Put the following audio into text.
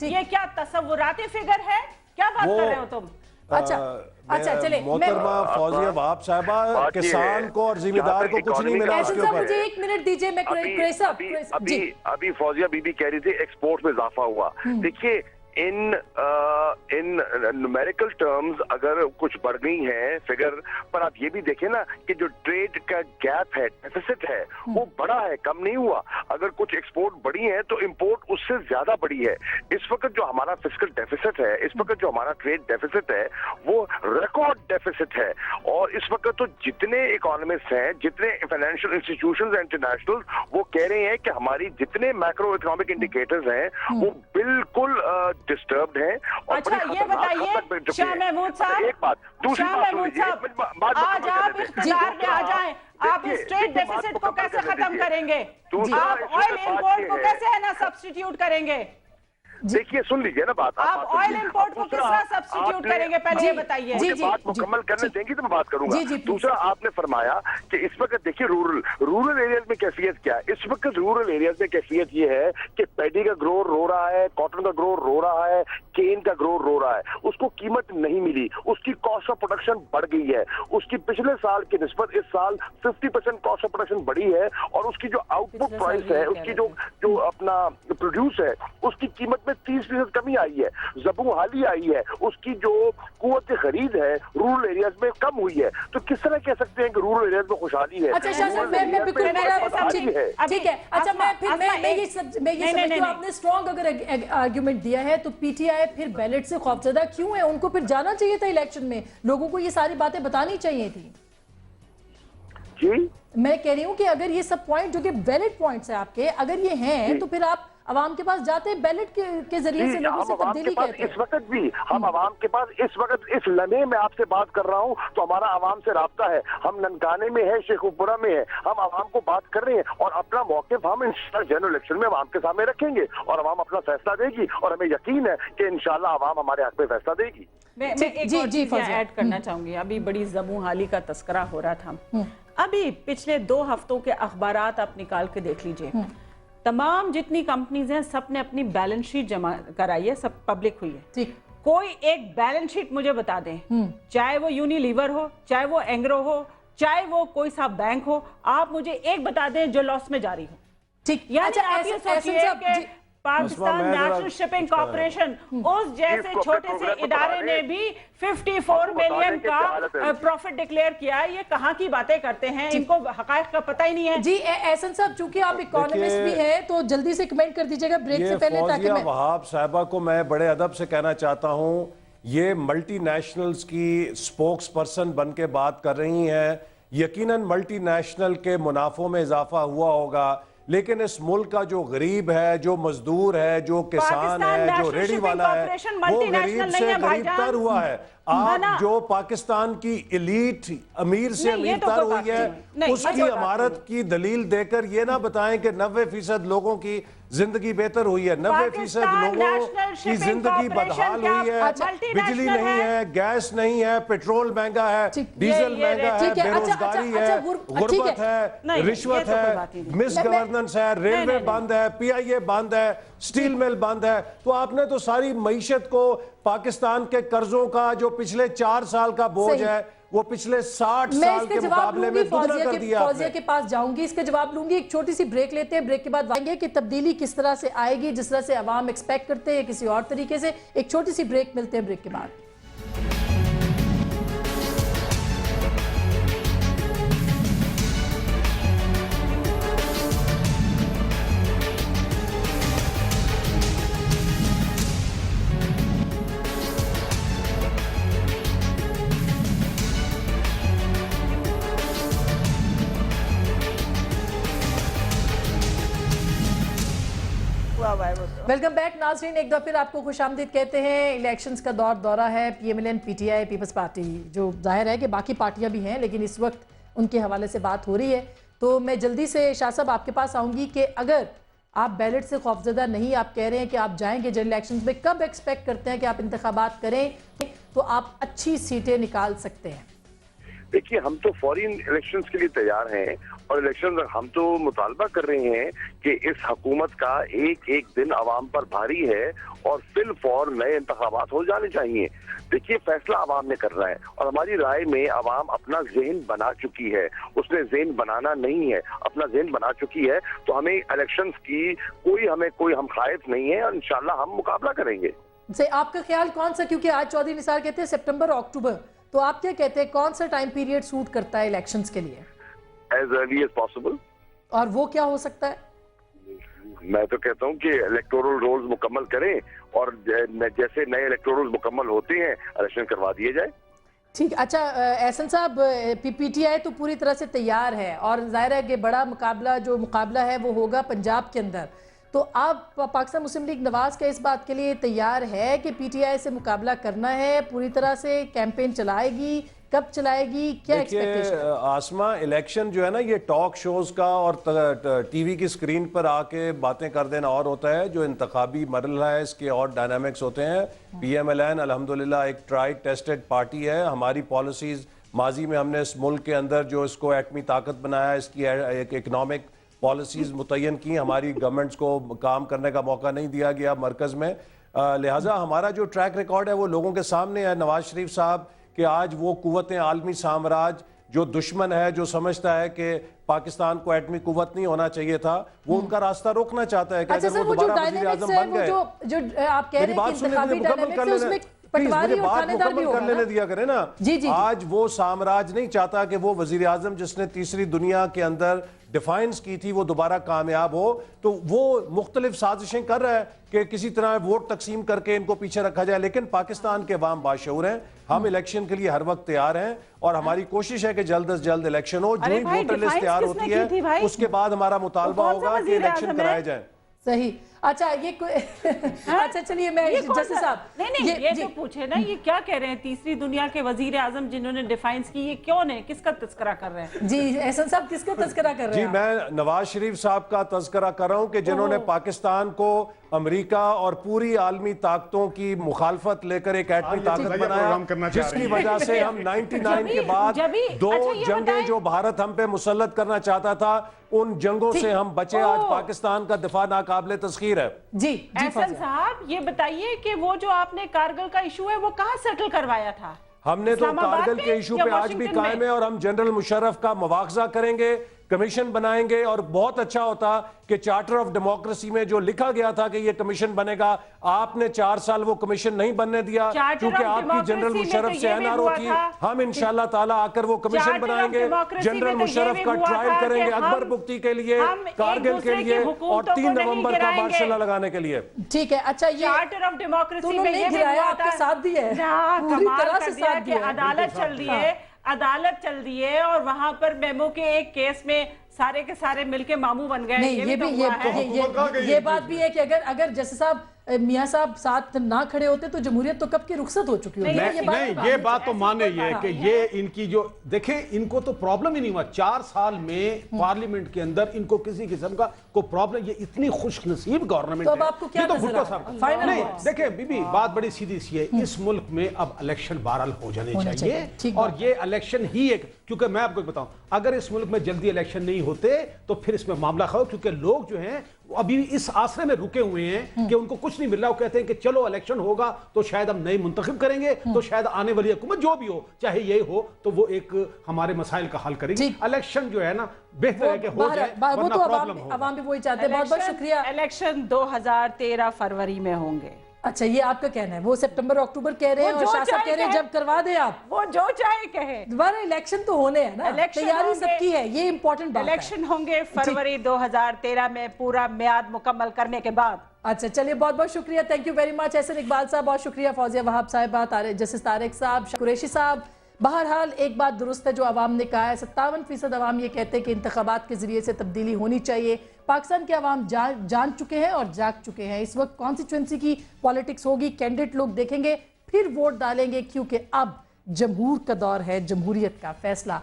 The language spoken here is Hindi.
ये क्या तसव्वुराती फिगर है? क्या बात कर रहे हो तुम? अच्छा चले मोहतरमा फौजिया वहाब साहबा, किसान को और जिम्मेदार को कुछ नहीं मिला उसके ऊपर। मुझे 1 मिनट दीजिए, मैं अभी फौजिया बीबी कह रही थी एक्सपोर्ट में इजाफा हुआ। देखिए इन न्यूमेरिकल टर्म्स अगर कुछ बढ़ गई है फिगर, पर आप ये भी देखें ना कि जो ट्रेड का गैप है, डेफिसिट है, वो बड़ा है, कम नहीं हुआ। अगर कुछ एक्सपोर्ट बढ़ी है तो इंपोर्ट उससे ज्यादा बढ़ी है। इस वक्त जो हमारा फिस्कल डेफिसिट है, इस वक्त जो हमारा ट्रेड डेफिसिट है, वो रिकॉर्ड डेफिसिट है। और इस वक्त तो जितने इकोनॉमिस्ट हैं, जितने फाइनेंशियल इंस्टीट्यूशंस इंटरनेशनल, वो कह रहे हैं कि हमारी जितने मैक्रो इकोनॉमिक इंडिकेटर्स हैं वो बिल्कुल डिस्टर्ब्ड है। अच्छा ये बताइए शाह महमूद साहब, एक बात, दूसरी शाह महमूद साहब, आज आप इख्तियार में आ जाएं, आप इस ट्रेड डेफिसिट को कैसे खत्म करेंगे? आप ऑयल इंपोर्ट को कैसे है ना सब्स्टिट्यूट करेंगे? देखिए सुन लीजिए ना बात, आप ऑयल इंपोर्ट को किस तरह सब्स्टिट्यूट करेंगे, पहले ये बताइए। बात मुकम्मल करने देंगी तो मैं बात करूंगा। दूसरा, आपने फरमाया कि इस वक्त देखिए रूरल एरियाज में कैफियत क्या है। इस वक्त रूरल एरियाज में कैफियत ये है कि पैडी का ग्रोर रो रहा है, कॉटन का ग्रोर रो रहा है, केन का ग्रोर रो रहा है, उसको कीमत नहीं मिली, उसकी कॉस्ट ऑफ प्रोडक्शन बढ़ गई है, उसकी पिछले साल की निस्बत इस साल 50% कॉस्ट ऑफ प्रोडक्शन बढ़ी है, और उसकी जो आउटपुट प्राइस है, उसकी जो अपना प्रोड्यूस है, उसकी कीमत में 30% कमी आई है, जबू हाली आई है, उसकी जो कुव्वत खरीद है रूरल एरियाज में कम हुई है। तो किस तरह कह सकते हैं कि रूरल एरियाज में खुशहाली है? अच्छा मैं बिल्कुल ठीक है। अच्छा मैं ये समझती हूं, आपने स्ट्रॉन्ग अगर आर्गुमेंट दिया है तो पीटीआई फिर बैलेट से खौफजदा क्यों है? उनको फिर जाना चाहिए था इलेक्शन में, लोगों को ये सारी बातें बतानी चाहिए थी। जी मैं कह रही हूँ कि अगर ये सब पॉइंट जो कि वैलिड पॉइंट्स है आपके, अगर ये हैं तो फिर आप अवाम के पास जाते बैलेट के जरिए से लोगों से तब्दीली कहते हैं। इस वक्त भी हम अवाम के पास इस वक्त इस लम्हे में आपसे बात कर रहा हूं तो हमारा अवाम से राब्ता है। हम ननकाने में है, शेखुपुरा में है, हम अवाम को बात कर रहे हैं और अपना मौक़िफ़ हम इंशाअल्लाह जनरल इलेक्शन में अवाम के सामने रखेंगे और अवाम अपना फैसला देगी और हमें यकीन है कि इंशाअल्लाह अवाम हमारे हक में फैसला देगी। मैं एक और चीज़ ऐड करना चाहूंगी। अभी बड़ी ज़बू हाली का तस्करा हो रहा था, अभी पिछले 2 हफ्तों के अखबारात आप निकाल के देख लीजिए, तमाम जितनी कंपनीज हैं सब ने अपनी बैलेंस शीट जमा कराई है, सब पब्लिक हुई है। कोई एक बैलेंस शीट मुझे बता दें, चाहे वो यूनिलीवर हो, चाहे वो एंग्रो हो, चाहे वो कोई सा बैंक हो, आप मुझे एक बता दें जो लॉस में जारी हो। ठीक, यानी पाकिस्तान नेशनल शिपिंग कॉर्पोरेशन उस जैसे छोटे से इदारे ने भी 54 मिलियन का प्रॉफिट डिक्लेयर किया है। ये कहाँ की बातें करते हैं, इनको हकायक का पता ही नहीं है। जी एहसन साहब, चूंकि आप इकोनॉमिस्ट भी हैं तो जल्दी से कमेंट कर दीजिएगा ब्रेक से पहले, ताकि मैं वहाब साहिबा को मैं बड़े अदब से कहना चाहता हूँ, ये मल्टीनेशनल्स की स्पोक्स पर्सन बन के बात कर रही हैं। यकीनन मल्टीनेशनल के मुनाफों में इजाफा हुआ होगा, लेकिन इस मुल्क का जो गरीब है, जो मजदूर है, जो किसान है, जो रेडी वाला है, वो गरीब से गरीब तर हुआ है। आप जो पाकिस्तान की एलीट अमीर से अमीर तर हुई है, उसकी इमारत की दलील देकर ये ना बताएं कि 90% लोगों की जिंदगी बेहतर हुई है। 90% लोगों की जिंदगी बदहाल हुई है। बिजली नहीं है, गैस नहीं है, पेट्रोल महंगा है, डीजल महंगा है, बेरोजगारी है, गुर्बत है, रिश्वत है, मिस गवर्नेंस है, रेलवे बंद है, PIA बंद है, स्टील मिल बंद है। तो आपने तो सारी मईशत को, पाकिस्तान के कर्जों का जो पिछले 4 साल का बोझ है वो पिछले 60 साल के मुकाबले में दुगना कर दिया। फौजिया के पास जाऊंगी, इसके जवाब लूंगी। एक छोटी सी ब्रेक लेते हैं, ब्रेक के बाद आएंगे कि तब्दीली किस तरह से आएगी, जिस तरह से अवाम एक्सपेक्ट करते हैं, किसी और तरीके से। एक छोटी सी ब्रेक, मिलते हैं ब्रेक के बाद। वेलकम बैक नाज़रीन, एक बार फिर आपको खुशामदीद कहते हैं। इलेक्शंस का दौरा है, PMLN PTI पीपल्स पार्टी, जो जाहिर है कि बाकी पार्टियां भी हैं, लेकिन इस वक्त उनके हवाले से बात हो रही है। तो मैं जल्दी से शाह साहब आपके पास आऊँगी कि अगर आप बैलेट से खौफजदा नहीं, आप कह रहे हैं कि आप जाएंगे जनरल इलेक्शंस में, कब एक्सपेक्ट करते हैं कि आप इंतखाबात करें तो आप अच्छी सीटें निकाल सकते हैं? देखिए, हम तो फॉरेन इलेक्शंस के लिए तैयार हैं और इलेक्शन हम तो मुतालबा कर रहे हैं कि इस हुकूमत का एक एक दिन अवाम पर भारी है और फिल फॉर नए इंतखाबात हो जाने चाहिए। देखिए, फैसला अवाम ने करना है और हमारी राय में अवाम अपना ज़हन बना चुकी है, उसने ज़हन बनाना नहीं है, अपना ज़हन बना चुकी है। तो हमें इलेक्शंस की कोई हम खाइफ नहीं है और इंशाल्लाह हम मुकाबला करेंगे। से आपका ख्याल कौन सा, क्योंकि आज चौधरी निसार कहते हैं सितंबर और अक्टूबर, तो आप क्या कहते हैं कौन सा टाइम पीरियड सूट करता है इलेक्शंस के लिए? As early as possible. और वो क्या हो सकता है? मैं तो कहता हूं कि इलेक्टोरल रोल्स मुकम्मल करें और जैसे नए इलेक्टोरल मुकम्मल होते हैं इलेक्शन करवा दिए जाए। ठीक। अच्छा एहसन साहब, पीटीआई तो पूरी तरह से तैयार है और जाहिर है कि बड़ा मुकाबला है वो होगा पंजाब के अंदर, तो आप पाकिस्तान मुस्लिम लीग नवाज का इस बात के लिए तैयार है कि पीटीआई से मुकाबला करना है, पूरी तरह से कैंपेन चलाएगी, कब चलाएगी, क्या एक्सपेक्टेशन? आसमा, इलेक्शन जो है ना, ये टॉक शोज का और टीवी की स्क्रीन पर आके बातें कर देना और होता है, जो इंतखाबी मरहला है इसके और डायनामिक्स होते हैं। पीएमएलएन अल्हम्दुलिल्लाह एक ट्राइड टेस्टेड पार्टी है। हमारी पॉलिसीज माजी में हमने इस मुल्क के अंदर जो इसको एटमी ताकत बनाया, इसकी एक इकनॉमिक पॉलिसीज मुतय्यन की, हमारी गवर्नमेंट्स को काम करने का मौका नहीं दिया गया मरकज़ में। लिहाजा हमारा जो ट्रैक रिकॉर्ड है वो लोगों के सामने है। नवाज शरीफ साहब कि आज वो कुव्वतें आलमी साम्राज्य जो दुश्मन है, जो समझता है कि पाकिस्तान को एटमी कुव्वत नहीं होना चाहिए था, वो उनका रास्ता रोकना चाहता है कि अच्छा अगर वो दोबारा वज़ीर आज़म बन गए। जो आप कह रहे हैं कि इंतखाबी डायनामिक्स है, उसमें पटवारी और थानेदार भी होगा ना? लेने दिया करें ना। जी। आज वो साम्राज्य नहीं चाहता कि वो वजीर आजम जिसने तीसरी दुनिया के अंदर डिफाइंस की थी वो दोबारा कामयाब हो, तो वो मुख्तलिफ साजिशें कर रहा है कि किसी तरह वोट तकसीम करके इनको पीछे रखा जाए। लेकिन पाकिस्तान के अवाम बाशऊर हैं, हम इलेक्शन के लिए हर वक्त तैयार हैं और हमारी कोशिश है कि जल्द से जल्द इलेक्शन हो। जो ही वोटर लिस्ट तैयार होती है उसके बाद हमारा मुतालबा होगा कि इलेक्शन कराए जाए। सही। अच्छा ये कोई अच्छा चलिए मैं जैसे साहब नहीं ये जो पूछे ना, ये क्या कह रहे हैं तीसरी दुनिया के वजीर आजम जिन्होंने डिफाइंस की, ये कौन है, किसका तस्करा कर रहे हैं? जी एहसन साहब किसका तस्करा कर रहे हैं? जी मैं नवाज शरीफ साहब का तस्करा कर रहा हूं कि जिन्होंने पाकिस्तान को अमेरिका और पूरी आलमी ताकतों की मुखालफत लेकर एक एटमी ताकत बनाया, जिसकी वजह से हम 99 के बाद दो जंगें जो भारत हम पे मुसल्लत करना चाहता था, उन जंगों से हम बचे। आज पाकिस्तान का दिफा नाकाबिले तस्खीर है। जी एहसन साहब ये बताइए कि वो जो आपने कारगिल का इशू है वो कहाँ सेटल करवाया था? हमने तो कारगिल के इशू पे आज भी कायम है और हम जनरल मुशर्रफ का मुआवजा करेंगे, कमीशन बनाएंगे। और बहुत अच्छा होता कि चार्टर ऑफ डेमोक्रेसी में जो लिखा गया था कि ये कमीशन बनेगा, आपने 4 साल वो कमीशन नहीं बनने दिया क्योंकि आपकी जनरल मुशर्रफ से एनआरओ थी। हम इंशाल्लाह ताला आकर वो कमीशन बनाएंगे, जनरल मुशर्रफ का ट्रायल करेंगे अकबर बुख्ती के लिए, कारगिल के लिए और 3 नवंबर का मार्शल लगाने के लिए। ठीक है। अच्छा ये चार्टर ऑफ डेमोक्रेसी में ये भी आपका साथ दिया है, पूरी तरह से साथ दिया है। अदालत चल रही है, अदालत चल रही है और वहां पर मेमो के एक केस में सारे के सारे मिलके मामू बन गए। नहीं ये बात भी है कि अगर जैसे साहब मियां साहब साथ ना खड़े होते तो जमहूरियत तो कब की रुखसत हो चुकी होती है। ये बात तो माने ये कि ये इनकी जो देखें, इनको तो प्रॉब्लम ही नहीं हुआ 4 साल में पार्लियामेंट के अंदर, इनको किसी किस्म का कोई प्रॉब्लम, ये इतनी खुशनसीब गवर्नमेंट है। तो आपको क्या भुट्टो साहब नहीं देखे बीबी, बात बड़ी सीधी सी है, इस मुल्क में अब इलेक्शन बहरहाल हो जाने चाहिए और ये इलेक्शन ही एक, क्योंकि मैं आपको बताऊं अगर इस मुल्क में जल्दी इलेक्शन नहीं होते तो फिर इसमें मामला खराब, क्योंकि लोग जो हैं अभी इस आसरे में रुके हुए हैं कि उनको कुछ नहीं मिल रहा। वो कहते हैं कि चलो इलेक्शन होगा तो शायद हम नई मुंतखब करेंगे, तो शायद आने वाली हुकूमत जो भी हो, चाहे यही हो, तो वो एक हमारे मसाइल का हल करेगी। इलेक्शन जो है ना बेहतर है कि हो जाए, वो तो अवाम भी वही चाहते हैं। बहुत बहुत शुक्रिया। इलेक्शन 2013 फरवरी में होंगे। अच्छा ये आपका कहना है, वो सितंबर अक्टूबर कह रहे हैं और शाह साहब कह रहे हैं जब करवा दें आप, वो जो चाहे कहे, दोबारा इलेक्शन तो होने हैं ना, तैयारी सबकी है, ये इंपॉर्टेंट बात है। इलेक्शन होंगे फरवरी 2013 में पूरा मियाद मुकम्मल करने के बाद। अच्छा चलिए बहुत बहुत शुक्रिया, thank you very much Ehsan Iqbal साहब, बहुत शुक्रिया फौजिया वहाब साहिबा, जस्टिस तारिक साहब, कुरैशी साहब। बहरहाल एक बात दुरुस्त है जो अवाम ने कहा है, 57% अवाम ये कहते हैं कि इंतखाबात के जरिए से तब्दीली होनी चाहिए। पाकिस्तान के अवाम जान चुके हैं और जाग चुके हैं। इस वक्त कॉन्स्टिट्यूंसी की पॉलिटिक्स होगी, कैंडिडेट लोग देखेंगे, फिर वोट डालेंगे, क्योंकि अब जमहूर का दौर है, जमहूरियत का फैसला